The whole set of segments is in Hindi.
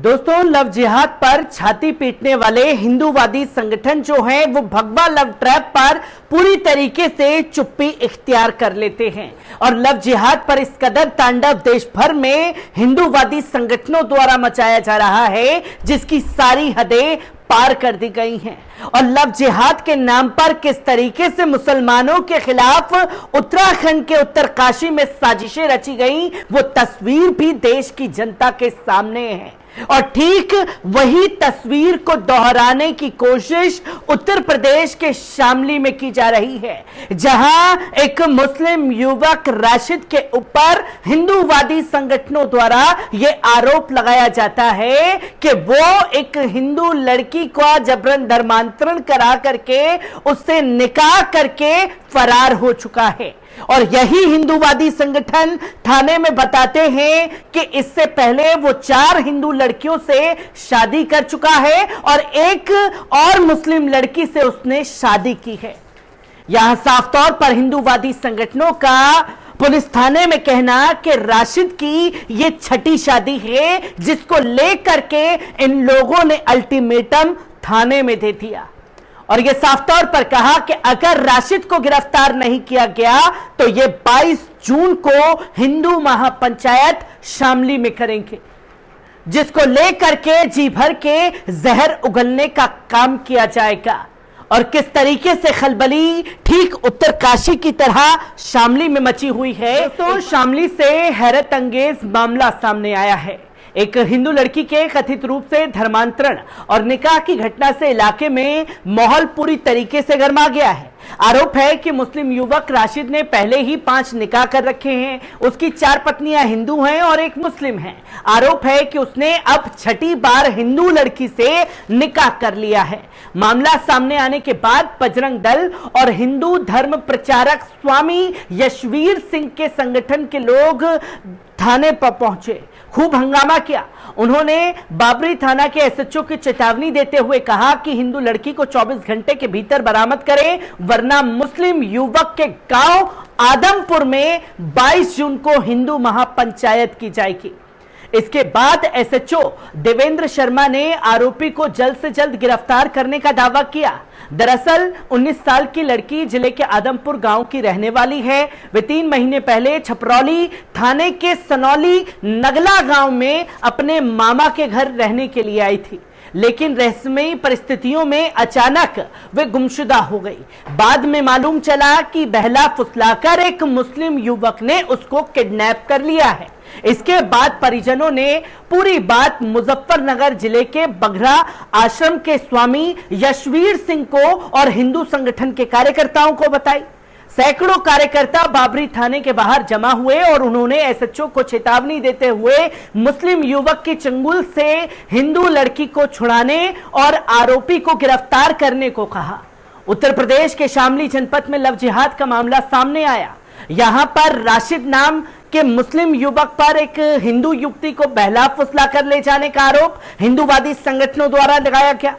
दोस्तों, लव जिहाद पर छाती पीटने वाले हिंदूवादी संगठन जो हैं वो भगवा लव ट्रैप पर पूरी तरीके से चुप्पी इख्तियार कर लेते हैं और लव जिहाद पर इस कदर तांडव देश भर में हिंदूवादी संगठनों द्वारा मचाया जा रहा है जिसकी सारी हदें पार कर दी गई हैं। और लव जिहाद के नाम पर किस तरीके से मुसलमानों के खिलाफ उत्तराखंड के उत्तरकाशी में साजिशें रची गई वो तस्वीर भी देश की जनता के सामने है और ठीक वही तस्वीर को दोहराने की कोशिश उत्तर प्रदेश के शामली में की जा रही है, जहां एक मुस्लिम युवक राशिद के ऊपर हिंदूवादी संगठनों द्वारा यह आरोप लगाया जाता है कि वो एक हिंदू लड़की को जबरन धर्मांतरण करा करके उससे निकाह करके फरार हो चुका है। और यही हिंदूवादी संगठन थाने में बताते हैं कि इससे पहले वो 4 हिंदू लड़कियों से शादी कर चुका है और एक और मुस्लिम लड़की से उसने शादी की है। यहां साफ तौर पर हिंदूवादी संगठनों का पुलिस थाने में कहना कि राशिद की ये 6ठी शादी है जिसको लेकर के इन लोगों ने अल्टीमेटम थाने में दे दिया और यह साफ तौर पर कहा कि अगर राशिद को गिरफ्तार नहीं किया गया तो ये 22 जून को हिंदू महापंचायत शामली में करेंगे, जिसको लेकर के जी भर के जहर उगलने का काम किया जाएगा। और किस तरीके से खलबली ठीक उत्तरकाशी की तरह शामली में मची हुई है, तो शामली से हैरत अंगेज मामला सामने आया है। एक हिंदू लड़की के कथित रूप से धर्मांतरण और निकाह की घटना से इलाके में माहौल पूरी तरीके से गर्मा गया है। आरोप है कि मुस्लिम युवक राशिद ने पहले ही 5 निकाह कर रखे हैं। उसकी 4 पत्नियां हिंदू हैं और एक मुस्लिम है। आरोप है कि उसने अब 6ठी बार हिंदू लड़की से निकाह कर लिया है। मामला सामने आने के बाद बजरंग दल और हिंदू धर्म प्रचारक स्वामी यशवीर सिंह के संगठन के लोग थाने पर पहुंचे, खूब हंगामा किया। उन्होंने बाबरी थाना के एसएचओ की चेतावनी देते हुए कहा कि हिंदू लड़की को 24 घंटे के भीतर बरामद करें वरना मुस्लिम युवक के गांव आदमपुर में 22 जून को हिंदू महापंचायत की जाएगी। इसके बाद एसएचओ देवेंद्र शर्मा ने आरोपी को जल्द से जल्द गिरफ्तार करने का दावा किया। दरअसल 19 साल की लड़की जिले के आदमपुर गांव की रहने वाली है। वे 3 महीने पहले छपरौली थाने के सनौली नगला गांव में अपने मामा के घर रहने के लिए आई थी, लेकिन रहस्यमयी परिस्थितियों में अचानक वे गुमशुदा हो गई। बाद में मालूम चला कि बहला फुसलाकर एक मुस्लिम युवक ने उसको किडनैप कर लिया है। इसके बाद परिजनों ने पूरी बात मुजफ्फरनगर जिले के बघरा आश्रम के स्वामी यशवीर सिंह को और हिंदू संगठन के कार्यकर्ताओं को बताई। सैकड़ों कार्यकर्ता बाबरी थाने के बाहर जमा हुए और उन्होंने एसएचओ को चेतावनी देते हुए मुस्लिम युवक की चंगुल से हिंदू लड़की को छुड़ाने और आरोपी को गिरफ्तार करने को कहा। उत्तर प्रदेश के शामली जनपद में लव जिहाद का मामला सामने आया। यहां पर राशिद नाम के मुस्लिम युवक पर एक हिंदू युवती को बहला फुसला कर ले जाने का आरोप हिंदूवादी संगठनों द्वारा लगाया गया।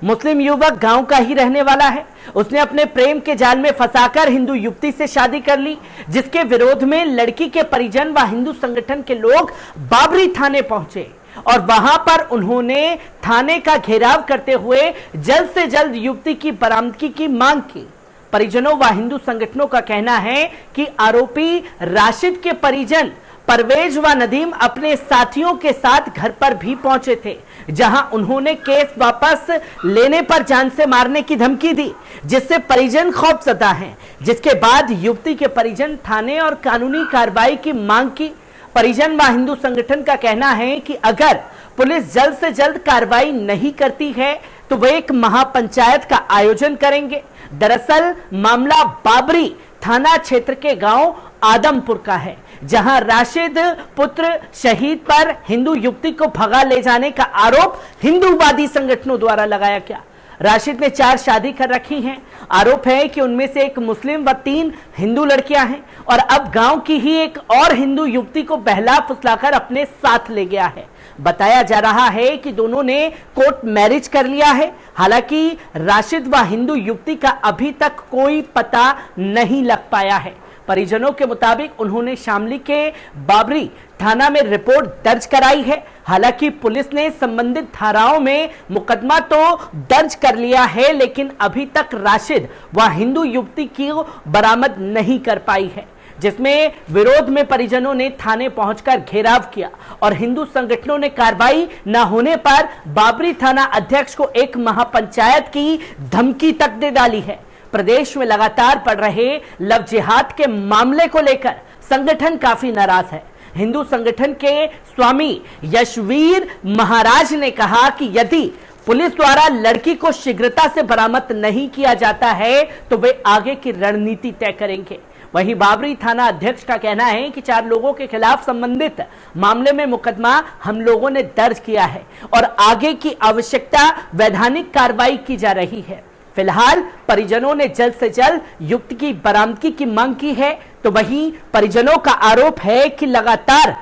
मुस्लिम युवक गांव का ही रहने वाला है। उसने अपने प्रेम के जाल में फंसाकर हिंदू युवती से शादी कर ली, जिसके विरोध में लड़की के परिजन व हिंदू संगठन के लोग बाबरी थाने पहुंचे और वहां पर उन्होंने थाने का घेराव करते हुए जल्द से जल्द युवती की बरामदगी की मांग की। परिजनों व हिंदू संगठनों का कहना है कि आरोपी राशिद के परिजन परवेज व नदीम अपने साथियों के साथ घर पर भी पहुंचे थे, जहां उन्होंने केस वापस लेने पर जान से मारने की धमकी दी, जिससे परिजन खौफजदा हैं। जिसके बाद युवती के परिजन थाने और कानूनी कार्रवाई की मांग की। परिजन व हिंदू संगठन का कहना है कि अगर पुलिस जल्द से जल्द कार्रवाई नहीं करती है तो वे एक महापंचायत का आयोजन करेंगे। दरअसल मामला बाबरी थाना क्षेत्र के गांव आदमपुर का है, जहां राशिद पुत्र शहीद पर हिंदू युवती को भगा ले जाने का आरोप हिंदूवादी संगठनों द्वारा लगाया गया। राशिद ने 4 शादी कर रखी हैं। आरोप है कि उनमें से एक मुस्लिम व 3 हिंदू लड़कियां हैं और अब गांव की ही एक और हिंदू युवती को बहला फुसलाकर अपने साथ ले गया है। बताया जा रहा है कि दोनों ने कोर्ट मैरिज कर लिया है। हालांकि राशिद व हिंदू युवती का अभी तक कोई पता नहीं लग पाया है। परिजनों के मुताबिक उन्होंने शामली के बाबरी थाना में रिपोर्ट दर्ज कराई है। हालांकि पुलिस ने संबंधित धाराओं में मुकदमा तो दर्ज कर लिया है, लेकिन अभी तक राशिद व हिंदू युवती की बरामद नहीं कर पाई है, जिसमें विरोध में परिजनों ने थाने पहुंचकर घेराव किया और हिंदू संगठनों ने कार्रवाई न होने पर बाबरी थाना अध्यक्ष को एक महापंचायत की धमकी तक दे डाली है। प्रदेश में लगातार बढ़ रहे लव जिहाद के मामले को लेकर संगठन काफी नाराज है। हिंदू संगठन के स्वामी यशवीर महाराज ने कहा कि यदि पुलिस द्वारा लड़की को शीघ्रता से बरामद नहीं किया जाता है तो वे आगे की रणनीति तय करेंगे। वहीं बाबरी थाना अध्यक्ष का कहना है कि 4 लोगों के खिलाफ संबंधित मामले में मुकदमा हम लोगों ने दर्ज किया है और आगे की आवश्यकता वैधानिक कार्रवाई की जा रही है। फिलहाल परिजनों ने जल्द से जल्द युवती की बरामदगी की मांग की है, तो वहीं परिजनों का आरोप है कि लगातार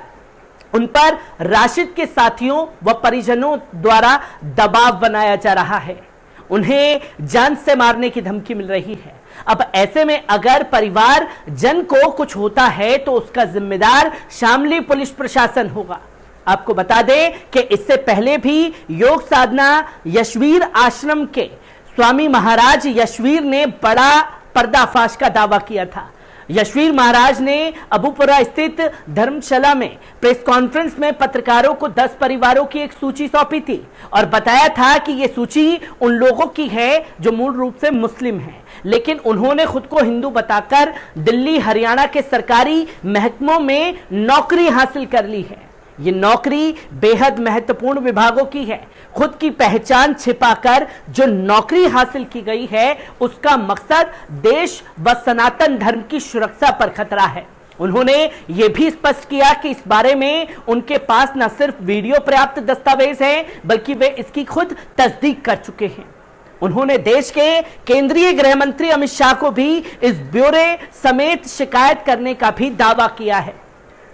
उन पर राशिद के साथियों व परिजनों द्वारा दबाव बनाया जा रहा है, उन्हें जान से मारने की धमकी मिल रही है। अब ऐसे में अगर परिवार जन को कुछ होता है तो उसका जिम्मेदार शामली पुलिस प्रशासन होगा। आपको बता दें कि इससे पहले भी योग साधना यशवीर आश्रम के स्वामी महाराज यशवीर ने बड़ा पर्दाफाश का दावा किया था। यशवीर महाराज ने अबूपुरा स्थित धर्मशाला में प्रेस कॉन्फ्रेंस में पत्रकारों को 10 परिवारों की एक सूची सौंपी थी और बताया था कि यह सूची उन लोगों की है जो मूल रूप से मुस्लिम हैं, लेकिन उन्होंने खुद को हिंदू बताकर दिल्ली हरियाणा के सरकारी महकमों में नौकरी हासिल कर ली है। ये नौकरी बेहद महत्वपूर्ण विभागों की है। खुद की पहचान छिपाकर जो नौकरी हासिल की गई है उसका मकसद देश व सनातन धर्म की सुरक्षा पर खतरा है। उन्होंने ये भी स्पष्ट किया कि इस बारे में उनके पास न सिर्फ वीडियो पर्याप्त दस्तावेज हैं, बल्कि वे इसकी खुद तस्दीक कर चुके हैं। उन्होंने देश के केंद्रीय गृह मंत्री अमित शाह को भी इस ब्यौरे समेत शिकायत करने का भी दावा किया है।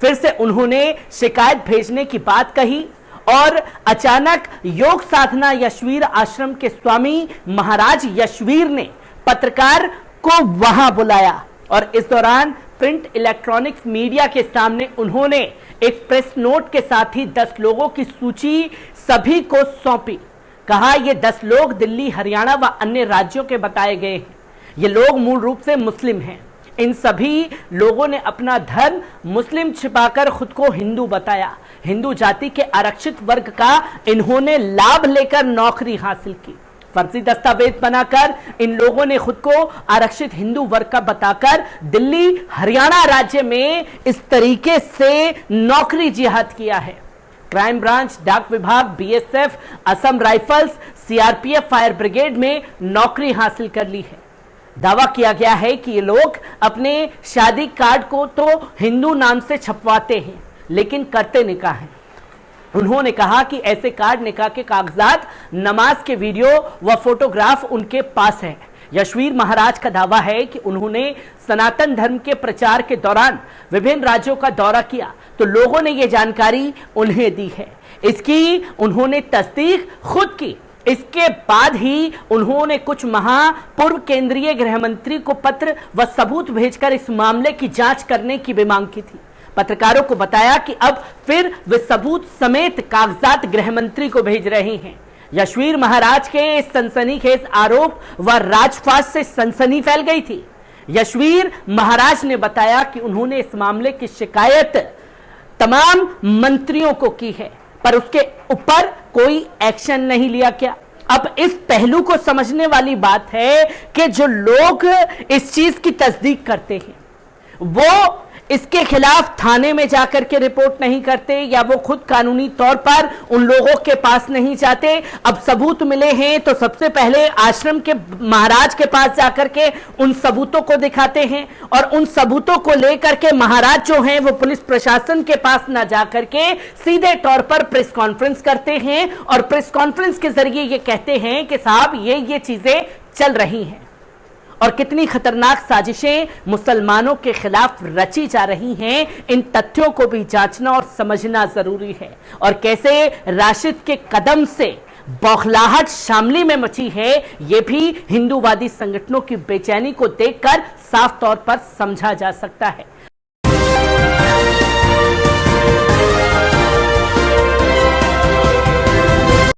फिर से उन्होंने शिकायत भेजने की बात कही और अचानक योग साधना यशवीर आश्रम के स्वामी महाराज यशवीर ने पत्रकार को वहां बुलाया और इस दौरान प्रिंट इलेक्ट्रॉनिक्स मीडिया के सामने उन्होंने एक प्रेस नोट के साथ ही 10 लोगों की सूची सभी को सौंपी। कहा ये 10 लोग दिल्ली हरियाणा व अन्य राज्यों के बताए गए हैं। ये लोग मूल रूप से मुस्लिम हैं। इन सभी लोगों ने अपना धर्म मुस्लिम छिपाकर खुद को हिंदू बताया। हिंदू जाति के आरक्षित वर्ग का इन्होंने लाभ लेकर नौकरी हासिल की। फर्जी दस्तावेज बनाकर इन लोगों ने खुद को आरक्षित हिंदू वर्ग का बताकर दिल्ली हरियाणा राज्य में इस तरीके से नौकरी जिहाद किया है। क्राइम ब्रांच, डाक विभाग, BSF, Assam rifles, CRPF, fire brigade में नौकरी हासिल कर ली है। दावा किया गया है कि ये लोग अपने शादी कार्ड को तो हिंदू नाम से छपवाते हैं, लेकिन करते निकाह हैं। उन्होंने कहा कि ऐसे कार्ड, निकाह के कागजात, नमाज के वीडियो व फोटोग्राफ उनके पास है। यशवीर महाराज का दावा है कि उन्होंने सनातन धर्म के प्रचार के दौरान विभिन्न राज्यों का दौरा किया तो लोगों ने यह जानकारी उन्हें दी है। इसकी उन्होंने तस्दीक खुद की। इसके बाद ही उन्होंने कुछ माह पूर्व केंद्रीय गृह मंत्री को पत्र व सबूत भेजकर इस मामले की जांच करने की भी मांग की थी। पत्रकारों को बताया कि अब फिर वे सबूत समेत कागजात गृह मंत्री को भेज रहे हैं। यशवीर महाराज के इस सनसनीखेज आरोप व राजफाश से सनसनी फैल गई थी। यशवीर महाराज ने बताया कि उन्होंने इस मामले की शिकायत तमाम मंत्रियों को की है, पर उसके ऊपर कोई एक्शन नहीं लिया गया। अब इस पहलू को समझने वाली बात है कि जो लोग इस चीज की तस्दीक करते हैं वो इसके खिलाफ थाने में जाकर के रिपोर्ट नहीं करते या वो खुद कानूनी तौर पर उन लोगों के पास नहीं जाते। अब सबूत मिले हैं तो सबसे पहले आश्रम के महाराज के पास जाकर के उन सबूतों को दिखाते हैं और उन सबूतों को लेकर के महाराज जो हैं वो पुलिस प्रशासन के पास ना जाकर के सीधे तौर पर प्रेस कॉन्फ्रेंस करते हैं और प्रेस कॉन्फ्रेंस के जरिए ये कहते हैं कि साहब ये चीजें चल रही हैं। और कितनी खतरनाक साजिशें मुसलमानों के खिलाफ रची जा रही हैं, इन तथ्यों को भी जांचना और समझना जरूरी है। और कैसे राशिद के कदम से बौखलाहट शामली में मची है, यह भी हिंदूवादी संगठनों की बेचैनी को देखकर साफ तौर पर समझा जा सकता है।